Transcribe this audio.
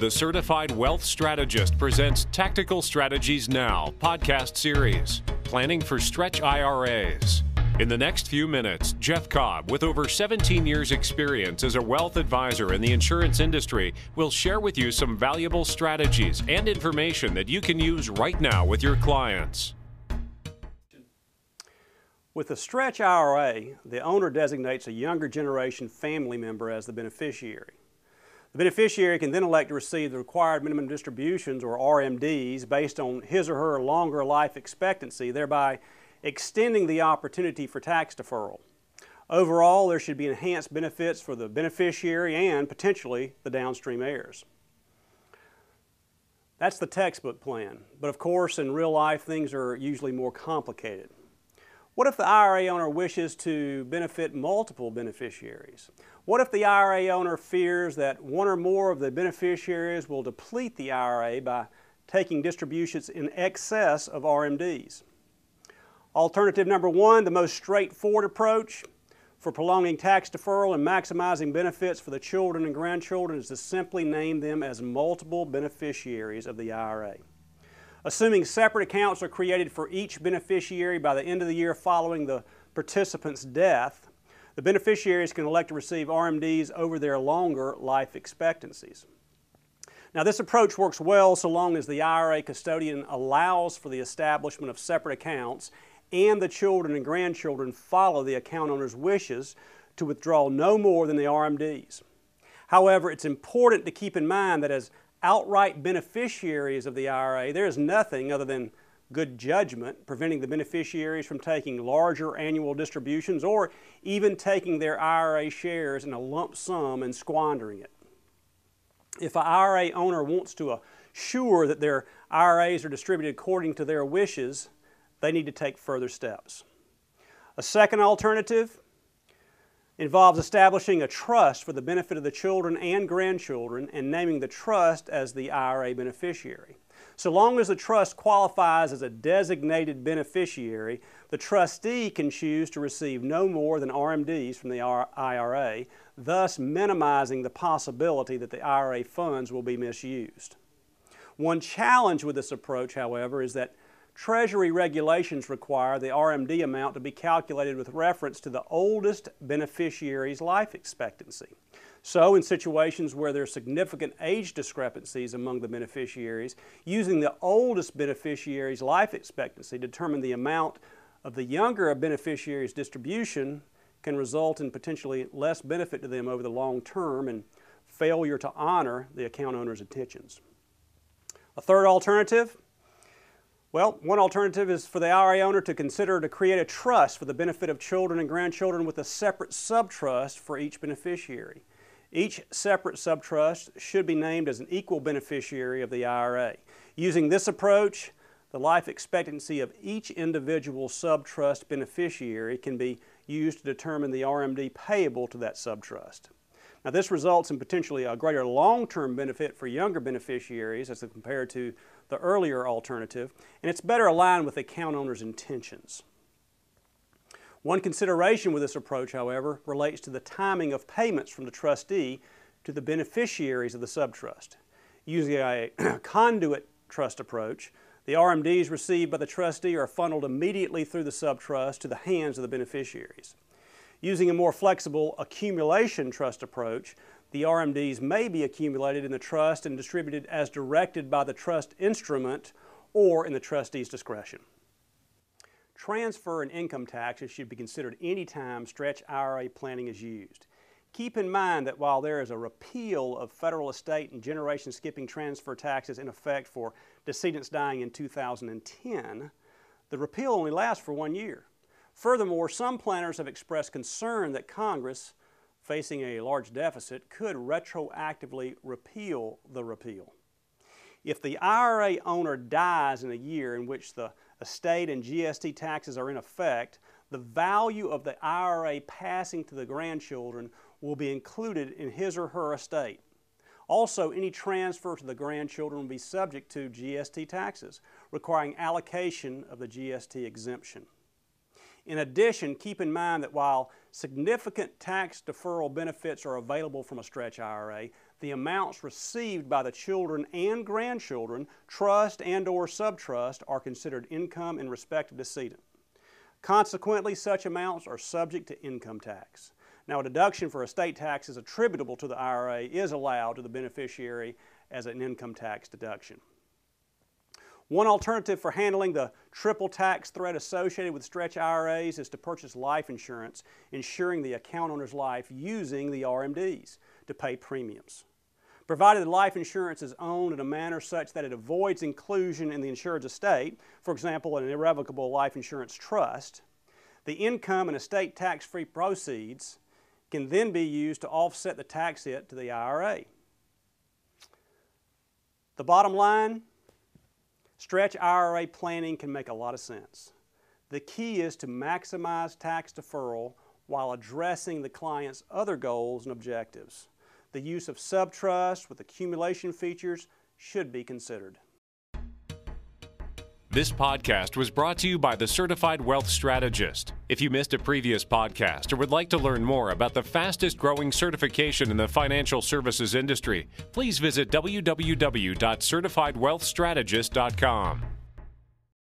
The Certified Wealth Strategist presents Tactical Strategies Now podcast series, Planning for Stretch IRAs. In the next few minutes, Jeff Cobb, with over 17 years' experience as a wealth advisor in the insurance industry, will share with you some valuable strategies and information that you can use right now with your clients. With a stretch IRA, the owner designates a younger generation family member as the beneficiary. The beneficiary can then elect to receive the required minimum distributions, or RMDs, based on his or her longer life expectancy, thereby extending the opportunity for tax deferral. Overall, there should be enhanced benefits for the beneficiary and potentially the downstream heirs. That's the textbook plan, but of course in real life things are usually more complicated. What if the IRA owner wishes to benefit multiple beneficiaries? What if the IRA owner fears that one or more of the beneficiaries will deplete the IRA by taking distributions in excess of RMDs? Alternative number one, the most straightforward approach for prolonging tax deferral and maximizing benefits for the children and grandchildren, is to simply name them as multiple beneficiaries of the IRA. Assuming separate accounts are created for each beneficiary by the end of the year following the participant's death, the beneficiaries can elect to receive RMDs over their longer life expectancies. Now, this approach works well so long as the IRA custodian allows for the establishment of separate accounts and the children and grandchildren follow the account owner's wishes to withdraw no more than the RMDs. However, it's important to keep in mind that as outright beneficiaries of the IRA, there is nothing other than good judgment preventing the beneficiaries from taking larger annual distributions or even taking their IRA shares in a lump sum and squandering it. If an IRA owner wants to assure that their IRAs are distributed according to their wishes, they need to take further steps. A second alternative involves establishing a trust for the benefit of the children and grandchildren and naming the trust as the IRA beneficiary. So long as the trust qualifies as a designated beneficiary, the trustee can choose to receive no more than RMDs from the IRA, thus minimizing the possibility that the IRA funds will be misused. One challenge with this approach, however, is that Treasury regulations require the RMD amount to be calculated with reference to the oldest beneficiary's life expectancy. So, in situations where there are significant age discrepancies among the beneficiaries, using the oldest beneficiary's life expectancy to determine the amount of the younger beneficiary's distribution can result in potentially less benefit to them over the long term and failure to honor the account owner's intentions. A third alternative? Well, one alternative is for the IRA owner to consider to create a trust for the benefit of children and grandchildren with a separate subtrust for each beneficiary. Each separate subtrust should be named as an equal beneficiary of the IRA. Using this approach, the life expectancy of each individual subtrust beneficiary can be used to determine the RMD payable to that subtrust. Now, this results in potentially a greater long-term benefit for younger beneficiaries as compared to the earlier alternative, and it's better aligned with the account owner's intentions. One consideration with this approach, however, relates to the timing of payments from the trustee to the beneficiaries of the subtrust. Using a conduit trust approach, the RMDs received by the trustee are funneled immediately through the subtrust to the hands of the beneficiaries. Using a more flexible accumulation trust approach, the RMDs may be accumulated in the trust and distributed as directed by the trust instrument or in the trustee's discretion. Transfer and income taxes should be considered any time stretch IRA planning is used. Keep in mind that while there is a repeal of federal estate and generation skipping transfer taxes in effect for decedents dying in 2010, the repeal only lasts for 1 year. Furthermore, some planners have expressed concern that Congress, facing a large deficit, could retroactively repeal the repeal. If the IRA owner dies in a year in which the estate and GST taxes are in effect, the value of the IRA passing to the grandchildren will be included in his or her estate. Also, any transfer to the grandchildren will be subject to GST taxes, requiring allocation of the GST exemption. In addition, keep in mind that while significant tax deferral benefits are available from a stretch IRA, the amounts received by the children and grandchildren, trust and/or subtrust, are considered income in respect of decedent. Consequently, such amounts are subject to income tax. Now, a deduction for estate taxes attributable to the IRA is allowed to the beneficiary as an income tax deduction. One alternative for handling the triple tax threat associated with stretch IRAs is to purchase life insurance, insuring the account owner's life using the RMDs to pay premiums. Provided the life insurance is owned in a manner such that it avoids inclusion in the insured's estate, for example, an irrevocable life insurance trust, the income and estate tax-free proceeds can then be used to offset the tax hit to the IRA. The bottom line, stretch IRA planning can make a lot of sense. The key is to maximize tax deferral while addressing the client's other goals and objectives. The use of subtrust with accumulation features should be considered. This podcast was brought to you by the Certified Wealth Strategist. If you missed a previous podcast or would like to learn more about the fastest growing certification in the financial services industry, please visit www.certifiedwealthstrategist.com.